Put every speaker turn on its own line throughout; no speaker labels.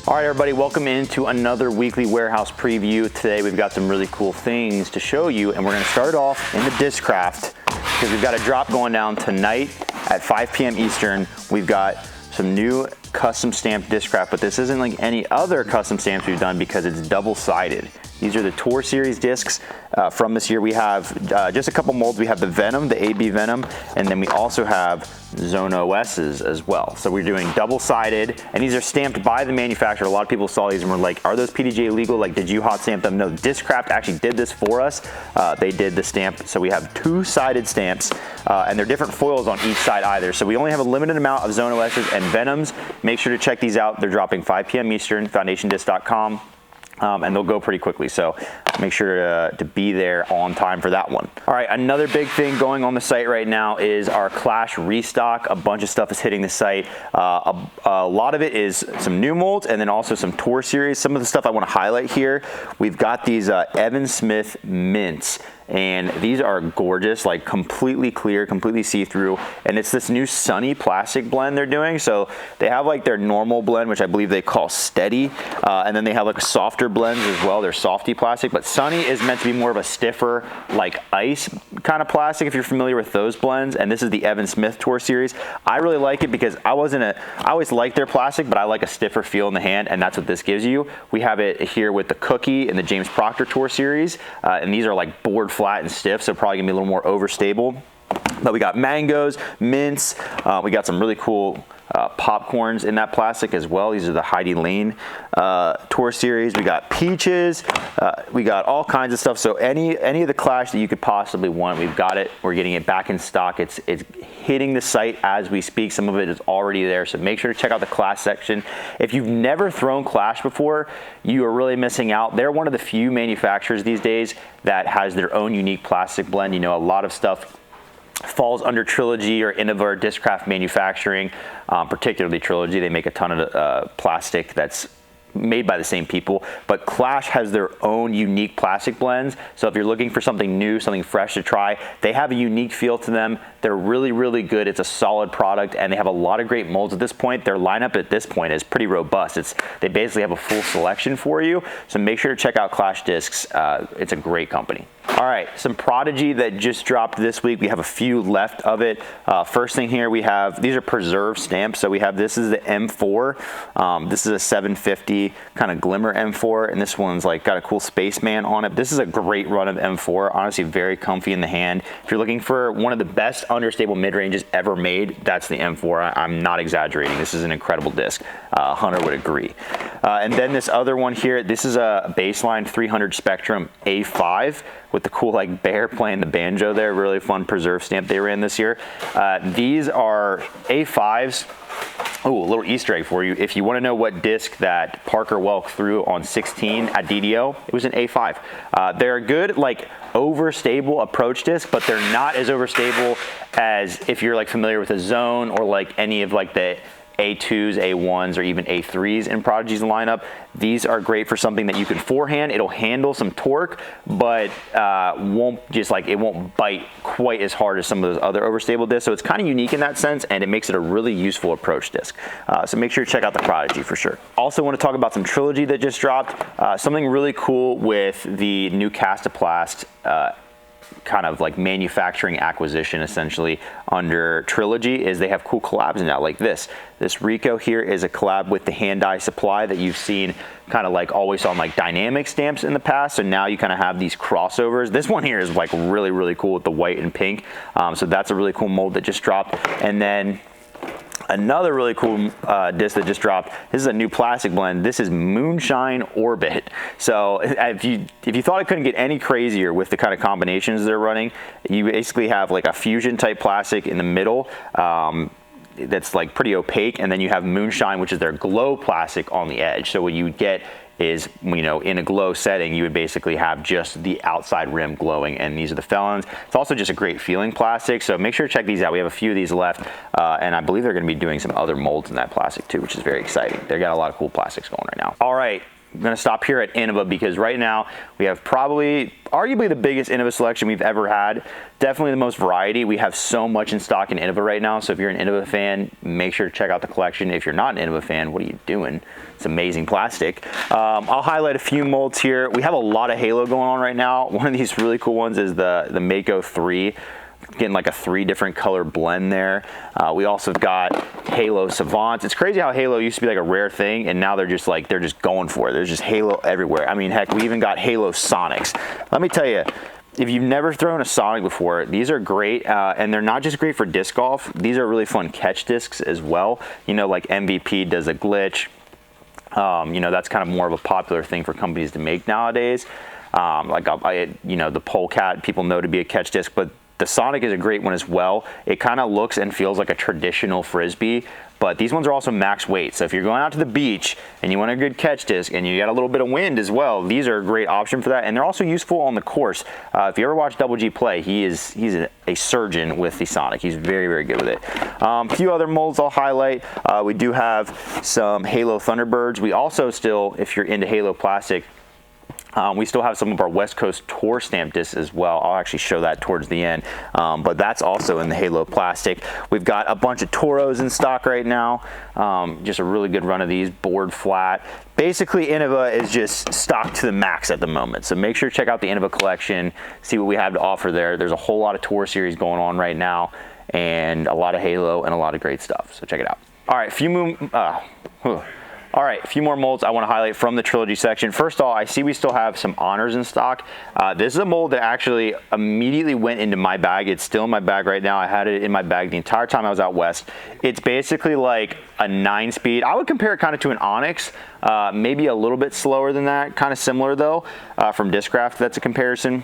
All right, everybody, welcome into another weekly warehouse preview. Today we've got some really cool things to show you, and we're gonna start off in the Discraft because we've got a drop going down tonight at 5 p.m. Eastern. We've got some new custom stamped Discraft, but this isn't like any other custom stamps we've done because it's double-sided. These are the Tour Series discs from this year. We have just a couple molds. We have the Venom, the AB Venom, and then we also have Zone OS's as well. So we're doing double-sided, and these are stamped by the manufacturer. A lot of people saw these and were like, are those PDJ illegal? Like, did you hot stamp them? No, Discraft actually did this for us. They did the stamp. So we have two-sided stamps, and they're different foils on each side either. So we only have a limited amount of Zone OS's and Venoms. Make sure to check these out. They're dropping 5 p.m. Eastern, foundationdisc.com. And they'll go pretty quickly, so make sure to be there on time for that one. All right, another big thing going on the site right now is our Clash restock. A bunch of stuff is hitting the site. A lot of it is some new molds and then also some Tour Series. Some of the stuff I want to highlight here, we've got these Evan Smith mints. And these are gorgeous, like completely clear, completely see-through, and it's this new Sunny plastic blend they're doing. So they have like their normal blend, which I believe they call Steady, and then they have like softer blends as well. They're softy plastic, but Sunny is meant to be more of a stiffer, like ice kind of plastic if you're familiar with those blends. And this is the Evan Smith Tour Series. I really like it because I always liked their plastic, but I like a stiffer feel in the hand, and that's what this gives you. We have it here with the Cookie and the James Proctor Tour Series, and these are like board flat and stiff, so probably gonna be a little more overstable. But we got mangoes, mints, we got some really cool popcorns in that plastic as well. These are the Heidi Lane Tour Series. We got peaches, we got all kinds of stuff. So any of the Clash that you could possibly want, we've got it. We're getting it back in stock. It's hitting the site as we speak. Some of it is already there, so make sure to check out the Clash section. If you've never thrown Clash before, you are really missing out. They're one of the few manufacturers these days that has their own unique plastic blend. You know, a lot of stuff falls under Trilogy or Innova or Discraft manufacturing, particularly Trilogy. They make a ton of plastic that's made by the same people, but Clash has their own unique plastic blends. So if you're looking for something new, something fresh to try, they have a unique feel to them. They're really, really good. It's a solid product, and they have a lot of great molds at this point. Their lineup at this point is pretty robust. They basically have a full selection for you, so make sure to check out Clash Discs. It's a great company. All right, some Prodigy that just dropped this week. We have a few left of it. First thing here, we have, these are preserved stamps. So we have, this is the M4. This is a 750 kind of glimmer M4, and this one's like got a cool spaceman on it. This is a great run of M4, honestly very comfy in the hand. If you're looking for one of the best understable mid-ranges ever made, that's the M4. I'm not exaggerating. This is an incredible disc. Hunter would agree. And then this other one here, this is a baseline 300 Spectrum A5 with the cool like bear playing the banjo there. Really fun preserve stamp they ran this year. These are A5s. Oh, a little Easter egg for you. If you want to know what disc that Parker Welk threw on 16 at DDO, it was an A5. They're a good like overstable approach disc, but they're not as overstable as if you're like familiar with a Zone or like any of like the A2s, A1s, or even A3s in Prodigy's lineup. These are great for something that you can forehand. It'll handle some torque, but it won't bite quite as hard as some of those other overstable discs. So it's kind of unique in that sense, and it makes it a really useful approach disc. So make sure to check out the Prodigy for sure. Also want to talk about some Trilogy that just dropped. Something really cool with the new Castaplast kind of like manufacturing acquisition essentially under Trilogy is they have cool collabs now like this. This Rico here is a collab with the hand-eye supply that you've seen kind of like always on like dynamic stamps in the past. So now you kind of have these crossovers. This one here is like really, really cool with the white and pink. So that's a really cool mold that just dropped. And then another really cool disc that just dropped. This is a new plastic blend. This is Moonshine Orbit. So if you thought it couldn't get any crazier with the kind of combinations they're running, you basically have like a fusion type plastic in the middle that's like pretty opaque, and then you have Moonshine, which is their glow plastic on the edge. So what you would get is, you know, in a glow setting, you would basically have just the outside rim glowing, and these are the felons. It's also just a great feeling plastic, so make sure to check these out. We have a few of these left, and I believe they're going to be doing some other molds in that plastic too, which is very exciting. They got a lot of cool plastics going right now. All right. I'm gonna stop here at Innova because right now we have arguably the biggest Innova selection we've ever had. Definitely the most variety. We have so much in stock in Innova right now. So if you're an Innova fan, make sure to check out the collection. If you're not an Innova fan, what are you doing? It's amazing plastic. I'll highlight a few molds here. We have a lot of Halo going on right now. One of these really cool ones is the Mako 3. Getting like a 3 different color blend there. We also got Halo Savants. It's crazy how Halo used to be like a rare thing, and now they're just going for it. There's just Halo everywhere. I mean, heck, we even got Halo Sonics. Let me tell you, if you've never thrown a Sonic before, these are great, and they're not just great for disc golf. These are really fun catch discs as well. You know, like MVP does a glitch. You know, that's kind of more of a popular thing for companies to make nowadays. You know, the Polecat, people know to be a catch disc, but the Sonic is a great one as well. It kind of looks and feels like a traditional Frisbee, but these ones are also max weight. So if you're going out to the beach and you want a good catch disc and you got a little bit of wind as well, these are a great option for that. And they're also useful on the course. If you ever watch Double G play, he's a surgeon with the Sonic. He's very, very good with it. A few other molds I'll highlight. We do have some Halo Thunderbirds. We also still, if you're into Halo plastic, we still have some of our West Coast Tour stamp discs as well. I'll actually show that towards the end, but that's also in the Halo plastic. We've got a bunch of Toros in stock right now. Just a really good run of these, board flat. Basically, Innova is just stocked to the max at the moment. So make sure to check out the Innova collection, see what we have to offer there. There's a whole lot of Tour series going on right now, and a lot of Halo and a lot of great stuff. So check it out. All right, a few more molds I want to highlight from the Trilogy section. First of all, I see we still have some Honors in stock. This is a mold that actually immediately went into my bag. It's still in my bag right now. I had it in my bag the entire time I was out west. It's basically like a 9-speed. I would compare it kind of to an Onyx, maybe a little bit slower than that, kind of similar though, from Discraft. That's a comparison.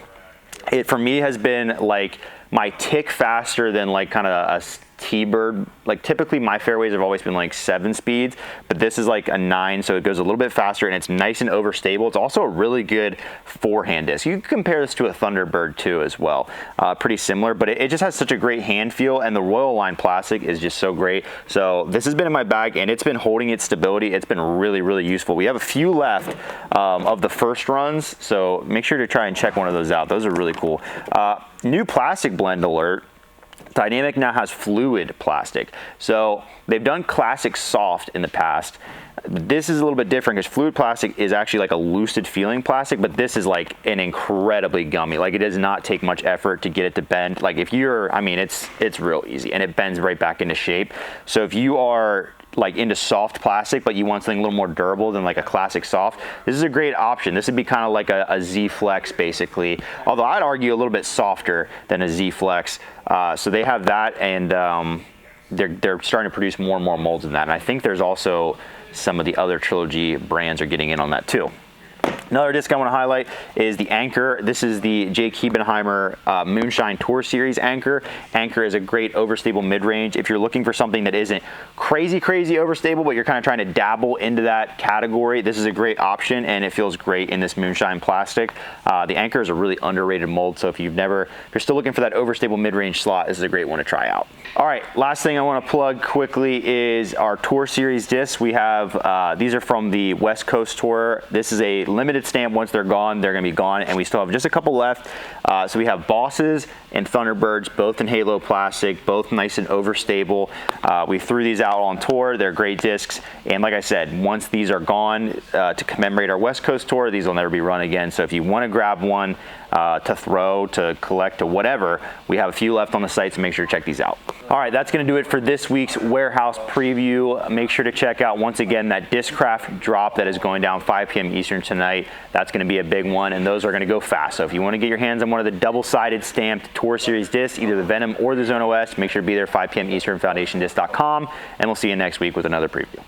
It for me has been like my tick faster than like kind of a T-Bird. Like typically my fairways have always been like 7 speeds, but this is like a 9, so it goes a little bit faster and it's nice and overstable. It's also a really good forehand disc. You can compare this to a Thunderbird too as well. Pretty similar, but it just has such a great hand feel, and the Royal Line plastic is just so great. So this has been in my bag and it's been holding its stability. It's been really, really useful. We have a few left of the first runs, so make sure to try and check one of those out. Those are really cool. New plastic blend alert. Dynamic now has fluid plastic. So they've done classic soft in the past. This is a little bit different because fluid plastic is actually like a lucid feeling plastic, but this is like an incredibly gummy. Like it does not take much effort to get it to bend. Like if you're, I mean, it's real easy and it bends right back into shape. So if you are like into soft plastic, but you want something a little more durable than like a classic soft, this is a great option. This would be kind of like a Z Flex basically, although I'd argue a little bit softer than a Z Flex. So they have that, and they're starting to produce more and more molds in that. And I think there's also some of the other Trilogy brands are getting in on that too. Another disc I want to highlight is the Anchor. This is the Jake Hebenheimer Moonshine Tour Series Anchor. Anchor is a great overstable mid-range. If you're looking for something that isn't crazy overstable, but you're kind of trying to dabble into that category, this is a great option, and it feels great in this Moonshine plastic. The Anchor is a really underrated mold, so if you're still looking for that overstable mid-range slot, this is a great one to try out. All right, last thing I want to plug quickly is our Tour Series discs. We have, these are from the West Coast Tour. This is a limited stamp. Once they're gone, they're going to be gone, and we still have just a couple left. So we have Bosses and Thunderbirds, both in Halo plastic, both nice and overstable. We threw these out on tour. They're great discs, and like I said, once these are gone to commemorate our West Coast Tour, these will never be run again. So if you want to grab one to throw, to collect, to whatever, we have a few left on the site, so make sure to check these out. All right, that's going to do it for this week's warehouse preview. Make sure to check out once again that Discraft drop that is going down 5 p.m. Eastern tonight. That's going to be a big one, and those are going to go fast. So if you want to get your hands on one of the double-sided stamped Tour Series discs, either the Venom or the Zone OS, make sure to be there 5 p.m. Eastern, foundationdisc.com, and we'll see you next week with another preview.